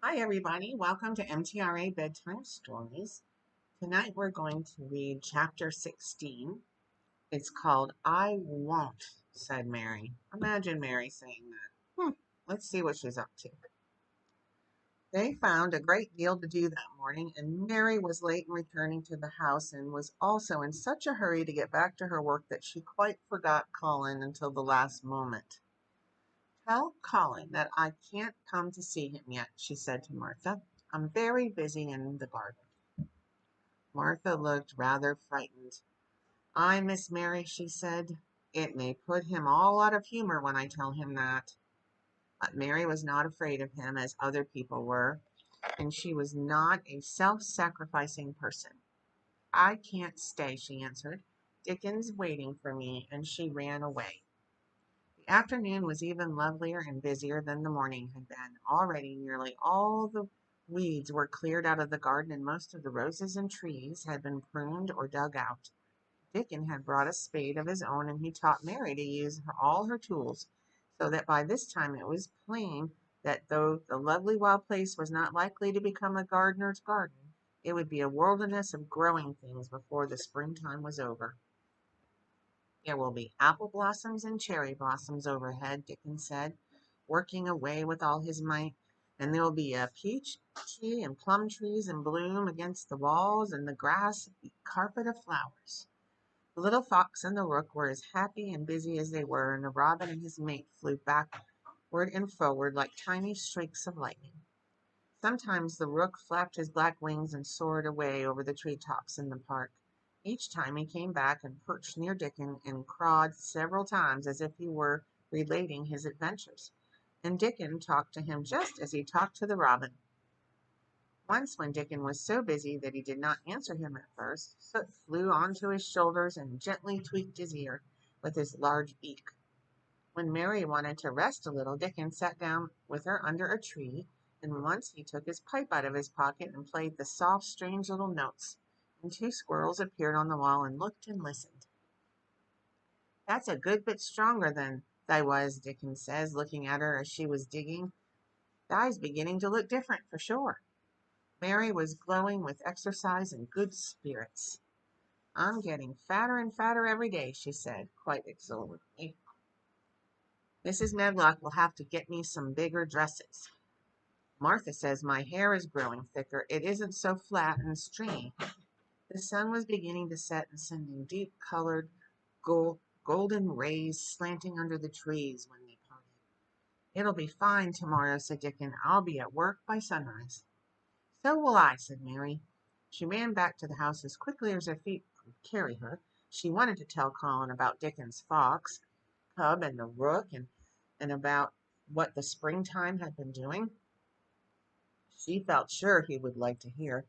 Hi, everybody. Welcome to MTRA Bedtime Stories. Tonight we're going to read chapter 16. It's called I Won't, said Mary. Imagine Mary saying that. Let's see what she's up to. They found a great deal to do that morning, and Mary was late in returning to the house and was also in such a hurry to get back to her work that she quite forgot Colin until the last moment. Tell Colin that I can't come to see him yet, she said to Martha. I'm very busy in the garden. Martha looked rather frightened. I, Miss Mary, she said. It may put him all out of humor when I tell him that. But Mary was not afraid of him as other people were, and she was not a self-sacrificing person. I can't stay, she answered. Dickens waiting for me, and she ran away. The afternoon was even lovelier and busier than the morning had been. Already nearly all the weeds were cleared out of the garden, and most of the roses and trees had been pruned or dug out. Dickon had brought a spade of his own, and he taught Mary to use all her tools, so that by this time it was plain that though the lovely wild place was not likely to become a gardener's garden, it would be a wilderness of growing things before the springtime was over. There will be apple blossoms and cherry blossoms overhead, Dickon said, working away with all his might, and there will be a peach tree and plum trees in bloom against the walls, and the grass a carpet of flowers. The little fox and the rook were as happy and busy as they were, and the robin and his mate flew backward and forward like tiny streaks of lightning. Sometimes the rook flapped his black wings and soared away over the tree tops in the park. Each time he came back and perched near Dickon and crowed several times as if he were relating his adventures. And Dickon talked to him just as he talked to the robin. Once when Dickon was so busy that he did not answer him at first, Soot flew onto his shoulders and gently tweaked his ear with his large beak. When Mary wanted to rest a little, Dickon sat down with her under a tree, and once he took his pipe out of his pocket and played the soft, strange little notes, and two squirrels appeared on the wall and looked and listened. That's a good bit stronger than thy was, Dickon says, looking at her as she was digging. Thy's beginning to look different, for sure. Mary was glowing with exercise and good spirits. I'm getting fatter and fatter every day, she said, quite exultantly. Mrs. Medlock will have to get me some bigger dresses. Martha says my hair is growing thicker. It isn't so flat and stringy. The sun was beginning to set and sending deep-colored golden rays slanting under the trees when they parted. It'll be fine tomorrow, said Dickon. I'll be at work by sunrise. So will I, said Mary. She ran back to the house as quickly as her feet could carry her. She wanted to tell Colin about Dickon's fox cub and the rook and about what the springtime had been doing. She felt sure he would like to hear.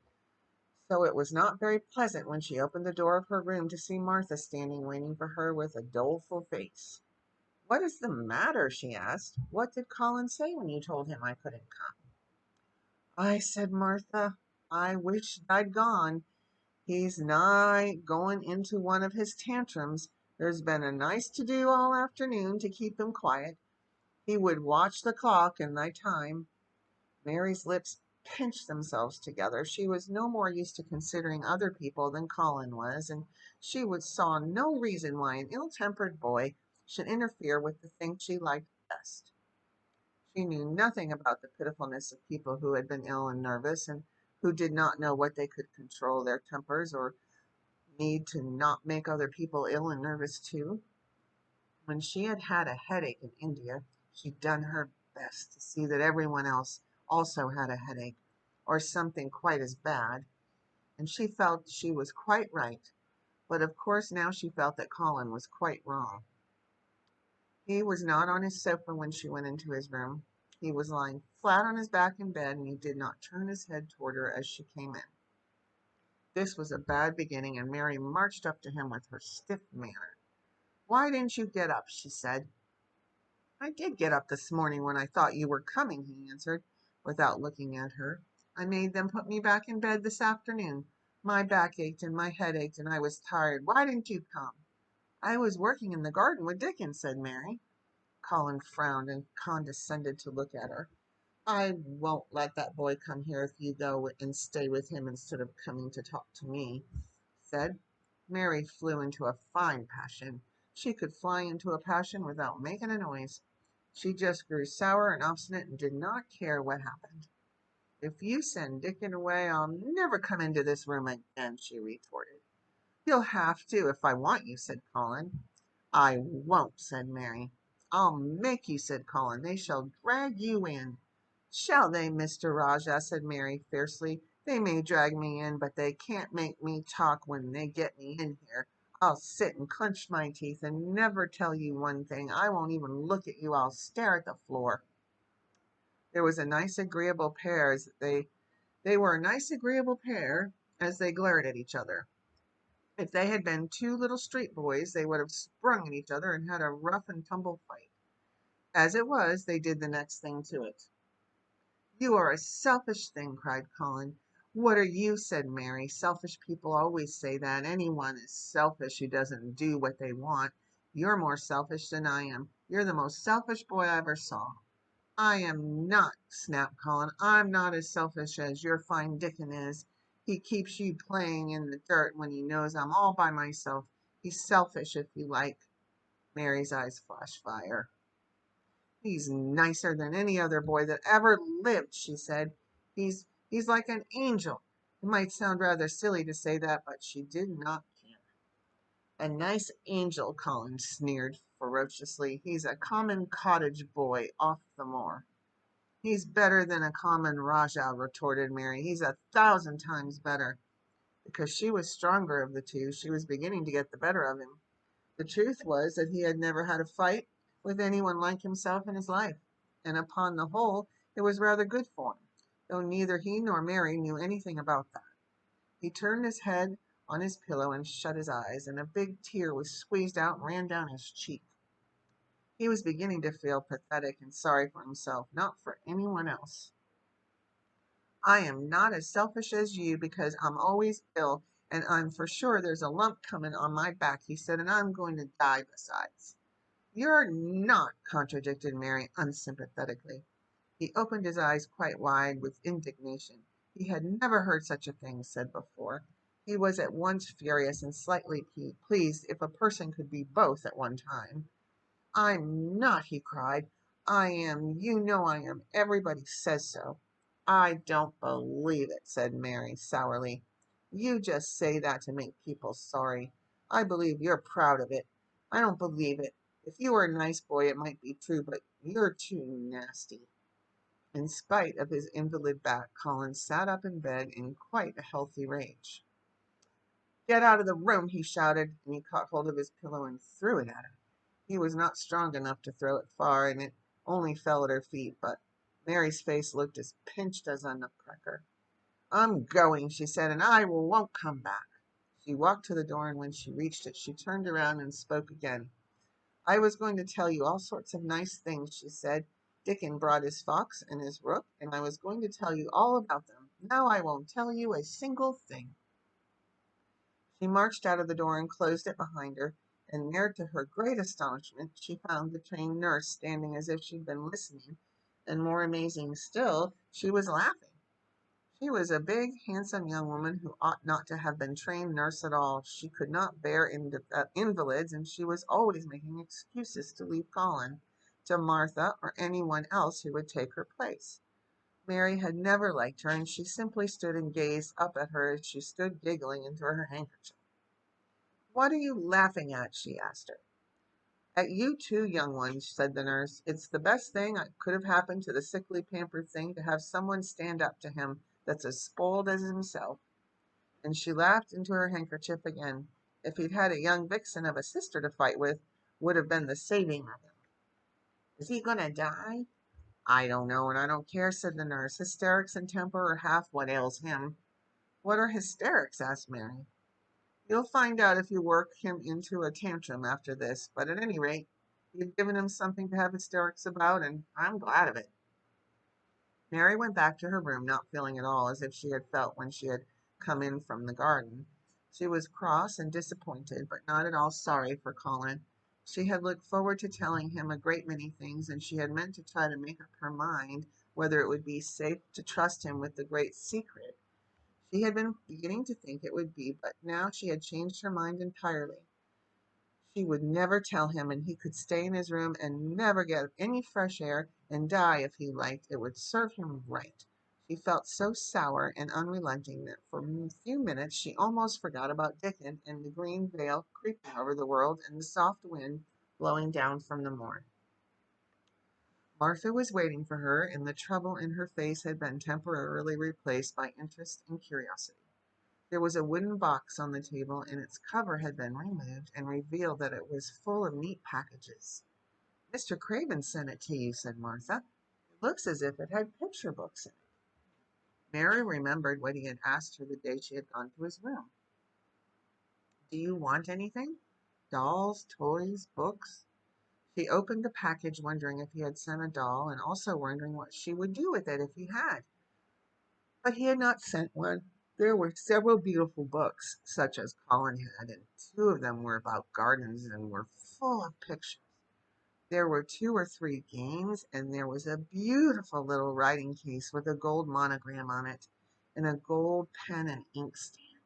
So it was not very pleasant when she opened the door of her room to see Martha standing waiting for her with a doleful face. What is the matter? She asked. What did Colin say when you told him I couldn't come? I, said Martha, I wish I'd gone. He's nigh going into one of his tantrums. There's been a nice to-do all afternoon to keep him quiet. He would watch the clock in thy time. Mary's lips pinched themselves together. She was no more used to considering other people than Colin was, and she saw no reason why an ill-tempered boy should interfere with the thing she liked best. She knew nothing about the pitifulness of people who had been ill and nervous, and who did not know what they could control their tempers or need to not make other people ill and nervous too. When she had had a headache in India, she'd done her best to see that everyone else also had a headache, or something quite as bad, and she felt she was quite right, but of course now she felt that Colin was quite wrong. He was not on his sofa when she went into his room. He was lying flat on his back in bed, and he did not turn his head toward her as she came in. This was a bad beginning, and Mary marched up to him with her stiff manner. Why didn't you get up? She said. I did get up this morning when I thought you were coming, he answered, without looking at her. I made them put me back in bed this afternoon. My back ached and my head ached and I was tired. Why didn't you come? I was working in the garden with Dickon, said Mary. Colin frowned and condescended to look at her. I won't let that boy come here if you go and stay with him instead of coming to talk to me, said. Mary flew into a fine passion. She could fly into a passion without making a noise. She just grew sour and obstinate and did not care what happened. If you send Dickon away, I'll never come into this room again, she retorted. You'll have to if I want you, said Colin. I won't, said Mary. I'll make you, said Colin. They shall drag you in. Shall they, Mr. Rajah, said Mary fiercely. They may drag me in, but they can't make me talk when they get me in here. I'll sit and clench my teeth and never tell you one thing. I won't even look at you. I'll stare at the floor. There was a nice agreeable pair as they were a nice agreeable pair as they glared at each other. If they had been two little street boys, they would have sprung at each other and had a rough and tumble fight. As it was, they did the next thing to it. You are a selfish thing, cried Colin. What are you, said Mary. Selfish people always say that. Anyone is selfish who doesn't do what they want. You're more selfish than I am. You're the most selfish boy I ever saw. I am not, snapped Colin. I'm not as selfish as your fine Dickon is. He keeps you playing in the dirt when he knows I'm all by myself. He's selfish, if you like. Mary's eyes flashed fire. He's nicer than any other boy that ever lived, she said. He's like an angel. It might sound rather silly to say that, but she did not care. A nice angel, Colin sneered ferociously. He's a common cottage boy off the moor. He's better than a common Rajah, retorted Mary. He's 1,000 times better. Because she was stronger of the two, she was beginning to get the better of him. The truth was that he had never had a fight with anyone like himself in his life, and upon the whole, it was rather good for him, though neither he nor Mary knew anything about that. He turned his head on his pillow and shut his eyes, and a big tear was squeezed out and ran down his cheek. He was beginning to feel pathetic and sorry for himself, not for anyone else. I am not as selfish as you because I'm always ill, and I'm for sure there's a lump coming on my back, he said, and I'm going to die besides. You're not, contradicted Mary unsympathetically. He opened his eyes quite wide with indignation. He had never heard such a thing said before. He was at once furious and slightly pleased if a person could be both at one time. I'm not, he cried. I am. You know I am. Everybody says so. I don't believe it, said Mary sourly. You just say that to make people sorry. I believe you're proud of it. I don't believe it. If you were a nice boy, it might be true, but you're too nasty. In spite of his invalid back, Colin sat up in bed in quite a healthy rage. Get out of the room, he shouted, and he caught hold of his pillow and threw it at her. He was not strong enough to throw it far, and it only fell at her feet, but Mary's face looked as pinched as a nutcracker. I'm going, she said, and I won't come back. She walked to the door, and when she reached it, she turned around and spoke again. I was going to tell you all sorts of nice things, she said. Dickon brought his fox and his rook, and I was going to tell you all about them. Now I won't tell you a single thing. She marched out of the door and closed it behind her, and there, to her great astonishment, she found the trained nurse standing as if she'd been listening, and more amazing still, she was laughing. She was a big, handsome young woman who ought not to have been trained nurse at all. She could not bear invalids, and she was always making excuses to leave Colin to Martha or anyone else who would take her place. Mary had never liked her, and she simply stood and gazed up at her as she stood giggling into her handkerchief. What are you laughing at? She asked her. At you too, young one, said the nurse. It's the best thing that could have happened to the sickly, pampered thing to have someone stand up to him that's as spoiled as himself. And she laughed into her handkerchief again. If he'd had a young vixen of a sister to fight with, would have been the saving of him. Is he going to die? I don't know, and I don't care, said the nurse. Hysterics and temper are half what ails him. What are hysterics? Asked Mary. You'll find out if you work him into a tantrum after this, but at any rate, you've given him something to have hysterics about, and I'm glad of it. Mary went back to her room, not feeling at all as if she had felt when she had come in from the garden. She was cross and disappointed, but not at all sorry for Colin. She had looked forward to telling him a great many things, and she had meant to try to make up her mind whether it would be safe to trust him with the great secret. She had been beginning to think it would be, but now she had changed her mind entirely. She would never tell him, and he could stay in his room and never get any fresh air and die if he liked. It would serve him right. She felt so sour and unrelenting that for a few minutes she almost forgot about Dickon and the green veil creeping over the world and the soft wind blowing down from the moor. Martha was waiting for her, and the trouble in her face had been temporarily replaced by interest and curiosity. There was a wooden box on the table, and its cover had been removed and revealed that it was full of neat packages. "Mr. Craven sent it to you," said Martha. "It looks as if it had picture books in it." Mary remembered what he had asked her the day she had gone to his room. "Do you want anything? Dolls, toys, books?" She opened the package, wondering if he had sent a doll, and also wondering what she would do with it if he had. But he had not sent one. There were several beautiful books, such as Colin had, and two of them were about gardens and were full of pictures. There were 2 or 3 games, and there was a beautiful little writing case with a gold monogram on it, and a gold pen and inkstand.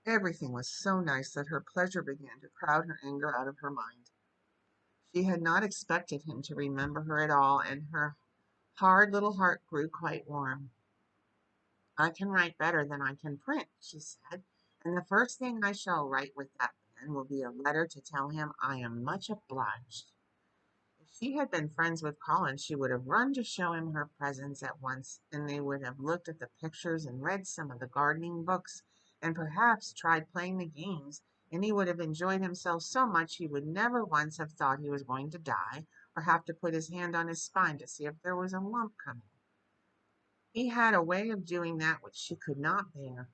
Everything was so nice that her pleasure began to crowd her anger out of her mind. She had not expected him to remember her at all, and her hard little heart grew quite warm. "I can write better than I can print," she said, "and the first thing I shall write with that pen will be a letter to tell him I am much obliged." If she had been friends with Colin, she would have run to show him her presents at once, and they would have looked at the pictures and read some of the gardening books, and perhaps tried playing the games, and he would have enjoyed himself so much he would never once have thought he was going to die, or have to put his hand on his spine to see if there was a lump coming. He had a way of doing that which she could not bear.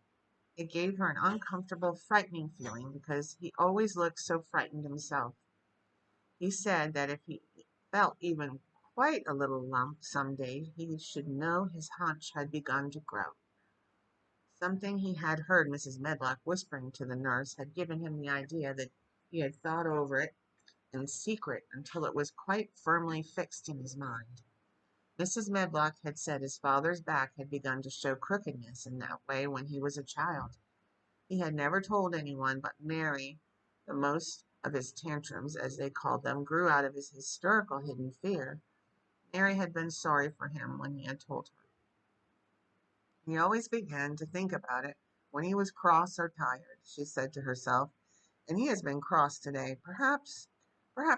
It gave her an uncomfortable, frightening feeling, because he always looked so frightened himself. He said that if he felt even quite a little lump some day, he should know his hunch had begun to grow. Something he had heard Mrs. Medlock whispering to the nurse had given him the idea that he had thought over it in secret until it was quite firmly fixed in his mind. Mrs. Medlock had said his father's back had begun to show crookedness in that way when he was a child. He had never told anyone but Mary. The most of his tantrums, as they called them, grew out of his hysterical hidden fear. Mary had been sorry for him when he had told her. "He always began to think about it when he was cross or tired," she said to herself, "and he has been cross today. Perhaps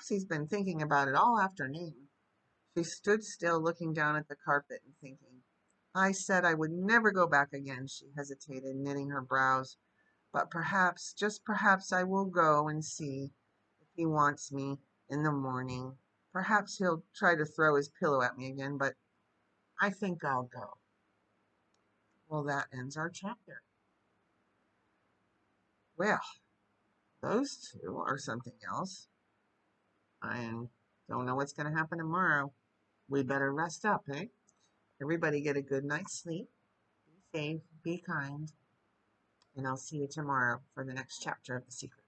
he's been thinking about it all afternoon." She stood still, looking down at the carpet and thinking. "I said I would never go back again," she hesitated, knitting her brows. "But perhaps, just perhaps, I will go and see if he wants me in the morning. Perhaps he'll try to throw his pillow at me again, but I think I'll go." Well, that ends our chapter. Well, those two are something else. I don't know what's going to happen tomorrow. We better rest up, eh? Everybody get a good night's sleep. Be safe, be kind, and I'll see you tomorrow for the next chapter of The Secret.